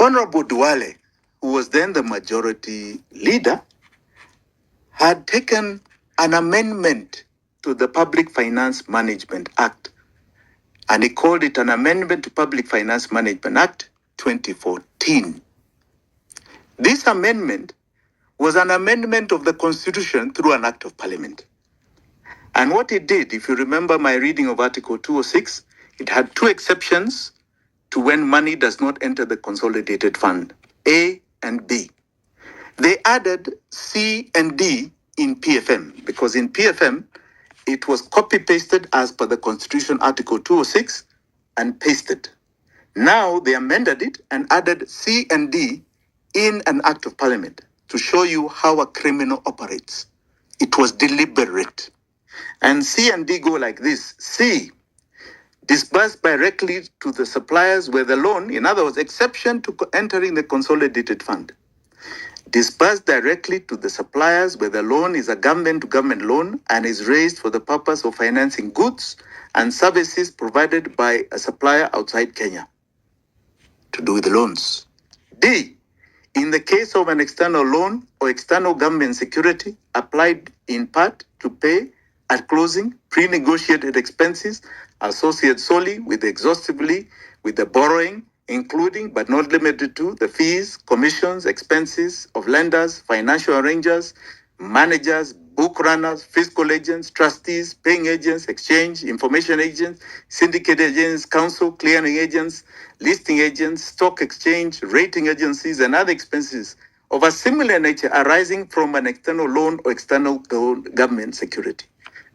Honorable Duale, who was then the majority leader, had taken an amendment to the Public Finance Management Act, and he called it an Amendment to Public Finance Management Act 2014. This amendment was an amendment of the Constitution through an Act of Parliament. And what it did, if you remember my reading of Article 206, it had two exceptions to when money does not enter the consolidated fund, A and B. They added C and D in PFM, because in PFM, it was copy-pasted as per the Constitution Article 206 and pasted. Now they amended it and added C and D in an Act of Parliament to show you how a criminal operates. It was deliberate. And C and D go like this. C, disbursed directly to the suppliers where the loan, in other words, exception to entering the consolidated fund. Disbursed directly to the suppliers where the loan is a government-to-government loan and is raised for the purpose of financing goods and services provided by a supplier outside Kenya. To do with the loans. D, in the case of an external loan or external government security applied in part to pay at closing pre-negotiated expenses associated solely with the borrowing, including but not limited to the fees, commissions, expenses of lenders, financial arrangers, managers, book runners, fiscal agents, trustees, paying agents, exchange, information agents, syndicate agents, counsel, clearing agents, listing agents, stock exchange, rating agencies, and other expenses of a similar nature arising from an external loan or external government security.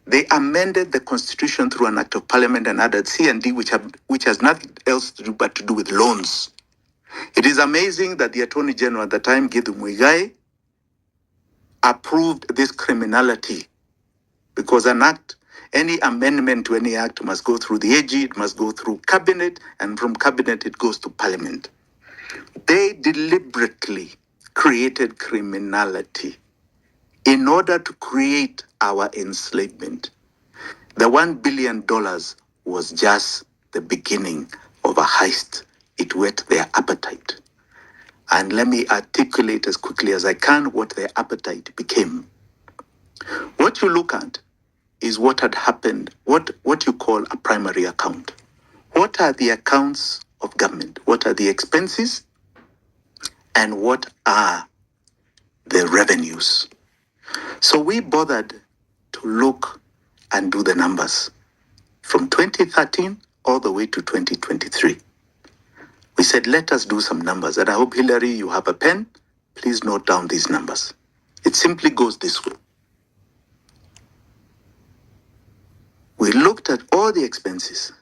They amended the Constitution through an Act of Parliament and added C and D, which has nothing else to do but to do with loans. It is amazing that the Attorney General at the time, Githu Muigai, approved this criminality, because any amendment to any act must go through the AG, it must go through Cabinet, and from Cabinet it goes to Parliament. They deliberately created criminality in order to create our enslavement. The $1 billion was just the beginning of a heist. It whet their appetite. And let me articulate as quickly as I can what their appetite became. What you look at is what had happened, what you call a primary account. What are the accounts of government? What are the expenses? And what are the revenues? So we bothered to look and do the numbers from 2013 all the way to 2023. We said, let us do some numbers. And I hope, Hillary, you have a pen. Please note down these numbers. It simply goes this way. We looked at all the expenses.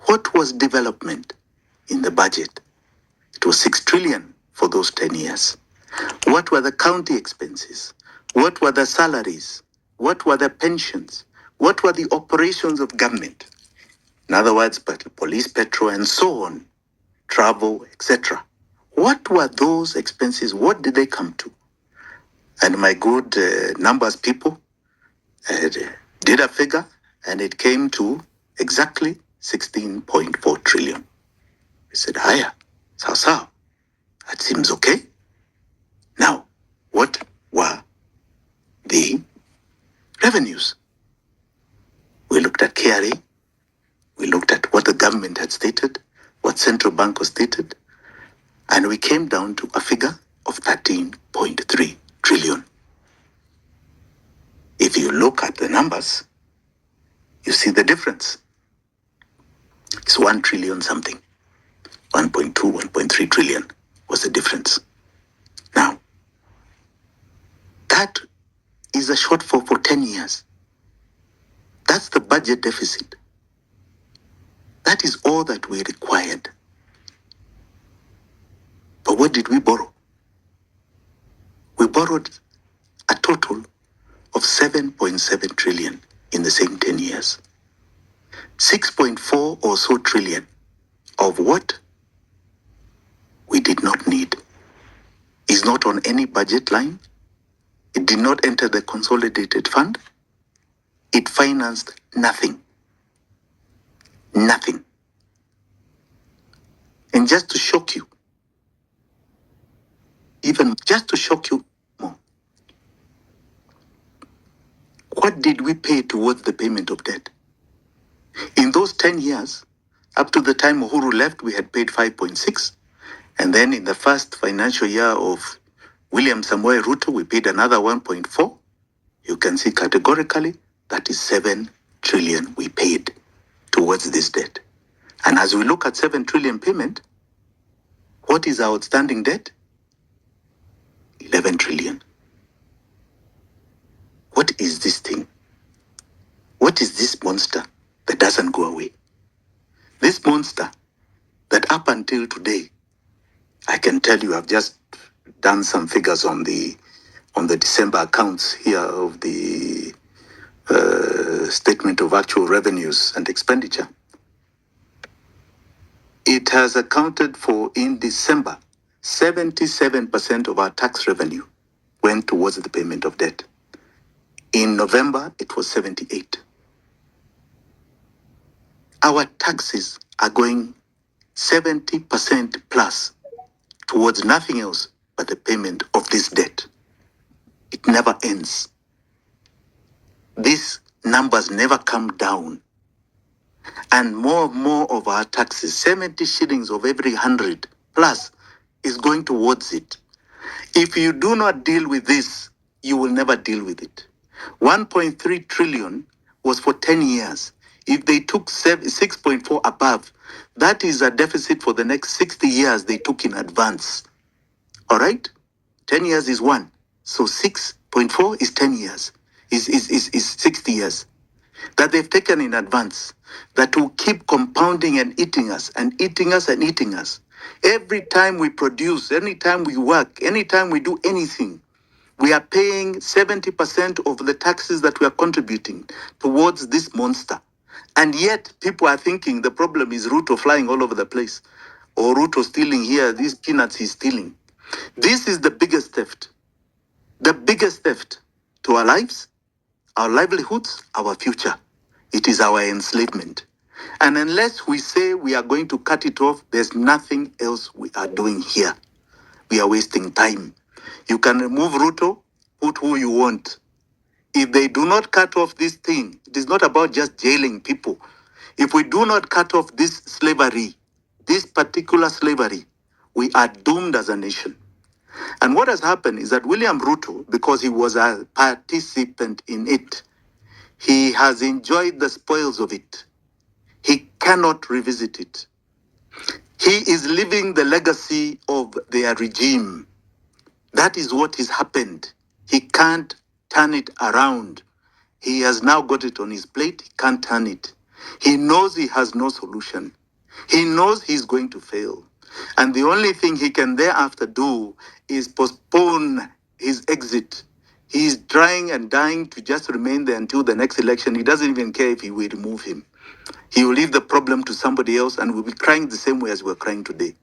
What was development in the budget? It was 6 trillion for those 10 years. What were the county expenses? What were the salaries? What were the pensions? What were the operations of government? In other words, police, petrol, and so on, travel, etc. What were those expenses? What did they come to? And my good numbers people did a figure, and it came to exactly 16.4 trillion. We said, higher, so. That seems okay. Now, what were the revenues? We looked at KRA. We looked at what the government had stated, what central bank was stated, and we came down to a figure of 13.3 trillion. If you look at the numbers, you see the difference. It's 1 trillion something. 1.2, 1.3 trillion was the difference. Now, that is a shortfall for 10 years. That's the budget deficit. That is all that we required. But what did we borrow? We borrowed a total of 7.7 trillion in the same 10 years. 6.4 or so trillion of what we did not need is not on any budget line. It did not enter the consolidated fund. It financed nothing. Nothing. And just to shock you, Even just to shock you more, what did we pay towards the payment of debt? In those 10 years, up to the time Uhuru left, we had paid 5.6. And then in the first financial year of William Samoei Ruto, we paid another 1.4. You can see categorically that is 7 trillion we paid towards this debt. And as we look at 7 trillion payment, what is our outstanding debt? 11 trillion. What is this thing? What is this monster that doesn't go away? This monster that up until today, I can tell you, I've just done some figures on the December accounts here of the statement of actual revenues and expenditure. It has accounted for, in December, 77% of our tax revenue went towards the payment of debt. In November, it was 78. Our taxes are going 70% plus towards nothing else but the payment of this debt. It never ends. These numbers never come down. And more of our taxes, 70 shillings of every 100 plus, is going towards it. If you do not deal with this, you will never deal with it. 1.3 trillion was for 10 years. If they took 6.4 above, that is a deficit for the next 60 years they took in advance. All right? 10 years is 1. So 6.4 is 10 years, is 60 years that they've taken in advance, that will keep compounding and eating us and eating us and eating us. Every time we produce, anytime we work, anytime we do anything, we are paying 70% of the taxes that we are contributing towards this monster. And yet people are thinking the problem is Ruto flying all over the place, or Ruto stealing here, these peanuts he's stealing. This is the biggest theft to our lives, our livelihoods, our future. It is our enslavement. And unless we say we are going to cut it off, there's nothing else we are doing here. We are wasting time. You can remove Ruto, put who you want. If they do not cut off this thing, it is not about just jailing people. If we do not cut off this slavery, this particular slavery, we are doomed as a nation. And what has happened is that William Ruto, because he was a participant in it, he has enjoyed the spoils of it. He cannot revisit it. He is living the legacy of their regime. That is what has happened. He can't turn it around. He has now got it on his plate. He can't turn it. He knows he has no solution. He knows he's going to fail. And the only thing he can thereafter do is postpone his exit. He's trying and dying to just remain there until the next election. He doesn't even care if he will remove him. He will leave the problem to somebody else and will be crying the same way as we're crying today.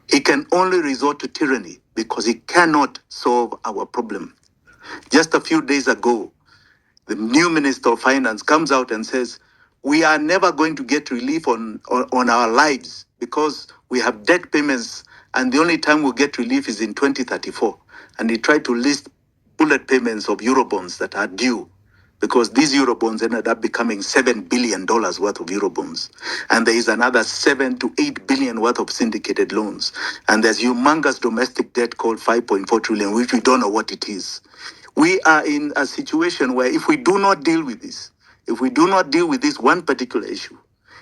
He can only resort to tyranny because he cannot solve our problem. Just a few days ago, the new Minister of Finance comes out and says, we are never going to get relief on our lives because we have debt payments and the only time we'll get relief is in 2034. And he tried to list bullet payments of Eurobonds that are due because these Eurobonds ended up becoming $7 billion worth of Eurobonds. And there is another 7 to 8 billion worth of syndicated loans. And there's humongous domestic debt called 5.4 trillion, which we don't know what it is. We are in a situation where if we do not deal with this, if we do not deal with this one particular issue,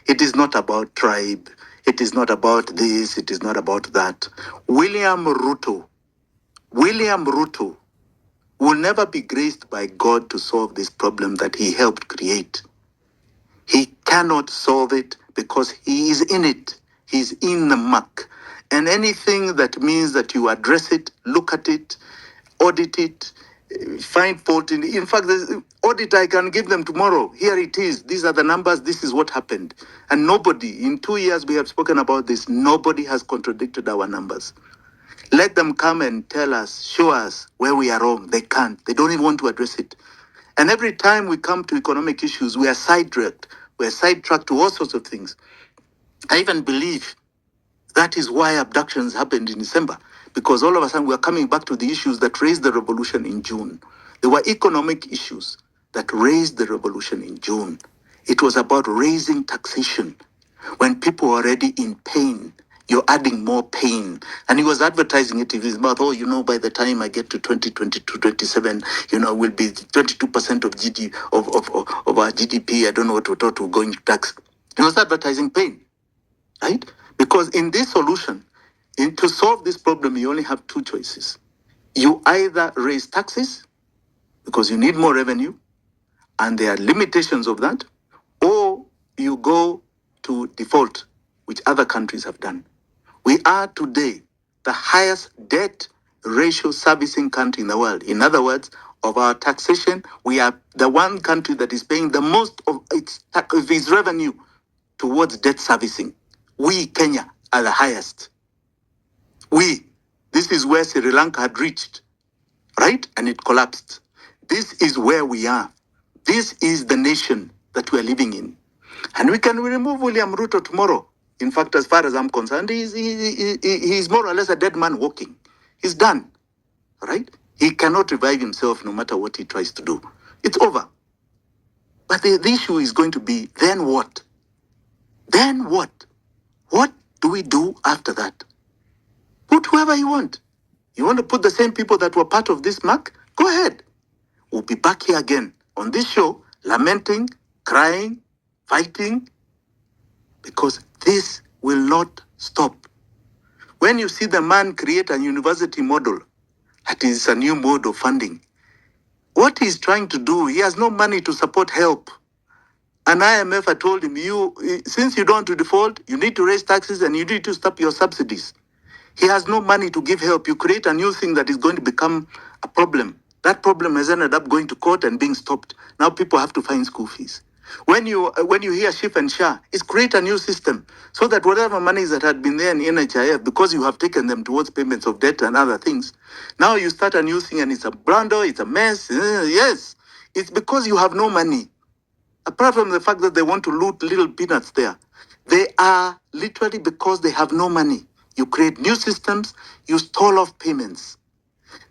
it is not about tribe, it is not about this, it is not about that. William Ruto will never be graced by God to solve this problem that he helped create. He cannot solve it because he is in it. He's in the muck. And anything that means that you address it, look at it, audit it, find fault in it. In fact, the audit I can give them tomorrow. Here it is. These are the numbers. This is what happened. And nobody, in 2 years we have spoken about this, nobody has contradicted our numbers. Let them come and tell us, show us where we are wrong. They can't. They don't even want to address it. And every time we come to economic issues, we are sidetracked. We are sidetracked to all sorts of things. I even believe That is why abductions happened in December, because all of a sudden we are coming back to the issues that raised the revolution in June. There were economic issues that raised the revolution in June. It was about raising taxation. When people are already in pain, you're adding more pain. And he was advertising it in his mouth, oh, by the time I get to 2022, 27, will be 22% of of our GDP. I don't know what we're going to tax. He was advertising pain, right? Because in this solution, to solve this problem, you only have two choices. You either raise taxes because you need more revenue, and there are limitations of that, or you go to default, which other countries have done. We are today the highest debt ratio servicing country in the world. In other words, of our taxation, we are the one country that is paying the most of its revenue towards debt servicing. We, Kenya, are the highest. This is where Sri Lanka had reached, right? And it collapsed. This is where we are. This is the nation that we are living in. And we can remove William Ruto tomorrow. In fact, as far as I'm concerned, he's more or less a dead man walking. He's done, right? He cannot revive himself no matter what he tries to do. It's over. But the issue is going to be, then what? Then what? What do we do after that? Put whoever you want. You want to put the same people that were part of this mark? Go ahead. We'll be back here again on this show, lamenting, crying, fighting, because this will not stop. When you see the man create a university model, that is a new mode of funding, what he's trying to do, he has no money to support help. And IMF had told him, since you don't want to default, you need to raise taxes and you need to stop your subsidies. He has no money to give help. You create a new thing that is going to become a problem. That problem has ended up going to court and being stopped. Now people have to find school fees. When you hear SHIF and SHA, it's create a new system so that whatever monies that had been there in NHIF, because you have taken them towards payments of debt and other things, now you start a new thing and it's a blunder, it's a mess. Yes, it's because you have no money. Apart from the fact that they want to loot little peanuts there, they are literally because they have no money. You create new systems, you stall off payments.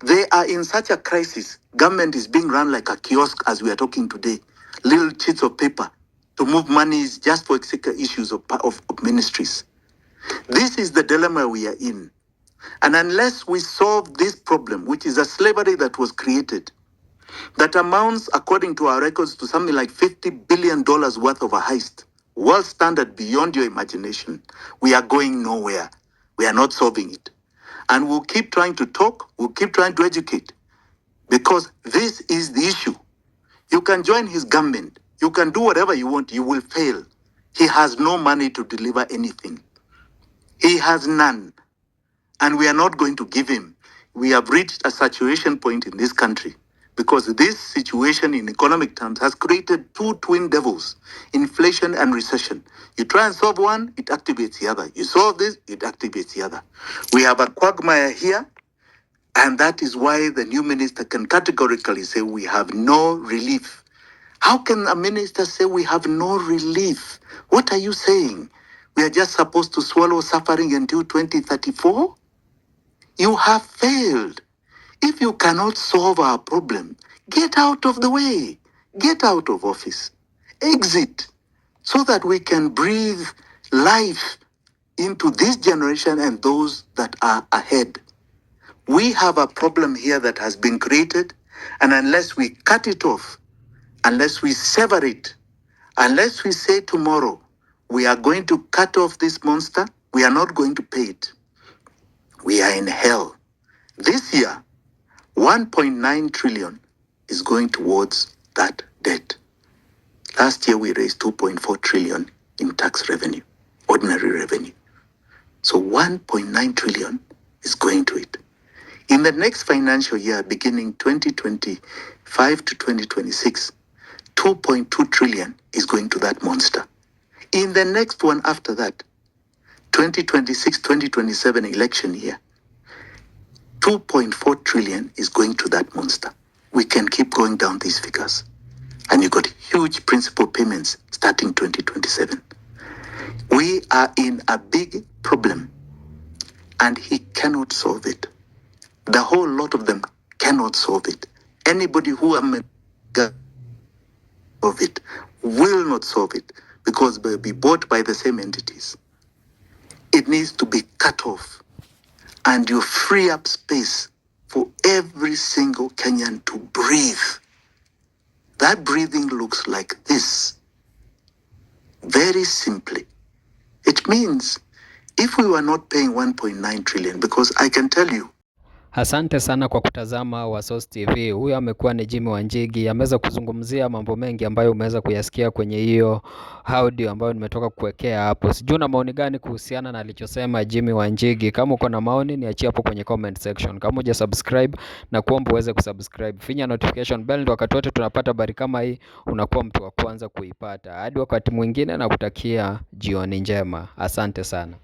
They are in such a crisis. Government is being run like a kiosk as we are talking today. Little sheets of paper to move monies just for issues of ministries. This is the dilemma we are in. And unless we solve this problem, which is a slavery that was created, that amounts, according to our records, to something like $50 billion worth of a heist, world standard beyond your imagination, we are going nowhere. We are not solving it. And we'll keep trying to talk, we'll keep trying to educate, because this is the issue. You can join his government, you can do whatever you want, you will fail. He has no money to deliver anything. He has none. And we are not going to give him. We have reached a saturation point in this country because this situation in economic terms has created two twin devils, inflation and recession. You try and solve one, it activates the other. You solve this, it activates the other. We have a quagmire here, and that is why the new minister can categorically say we have no relief. How can a minister say we have no relief? What are you saying? We are just supposed to swallow suffering until 2034? You have failed. If you cannot solve our problem, get out of the way. Get out of office. Exit so that we can breathe life into this generation and those that are ahead. We have a problem here that has been created, and unless we cut it off, unless we sever it, unless we say tomorrow, we are going to cut off this monster, we are not going to pay it. We are in hell. This year, 1.9 trillion is going towards that debt. Last year, we raised 2.4 trillion in tax revenue, ordinary revenue. So 1.9 trillion is going to it. In the next financial year, beginning 2025 to 2026, 2.2 trillion is going to that monster. In the next one after that, 2026-2027 election year, 2.4 trillion is going to that monster. We can keep going down these figures. And you got huge principal payments starting 2027. We are in a big problem. and he cannot solve it. The whole lot of them cannot solve it. Anybody who am of it will not solve it because they'll be bought by the same entities. It needs to be cut off, and you free up space for every single Kenyan to breathe. That breathing looks like this. Very simply. It means if we were not paying 1.9 trillion, because I can tell you. Asante sana kwa kutazama Ruto'S TV. Huyu amekuwa ni Jimmy Wanjigi. Ameweza kuzungumzia mambo mengi ambayo umeweza kuyasikia kwenye hiyo audio ambayo nimetoka kuwekea hapo. Sijui na maoni gani kuhusiana na alichosema Jimmy Wanjigi. Kama uko na maoni niachie hapo kwenye comment section. Kama huja subscribe na kuomba uweze kusubscribe. Finya notification bell ndio wakati wote tunapata habari kama hii unakuwa mtu wa kwanza kuipata. Hadi wakati mwingine, na kutakia jioni njema. Asante sana.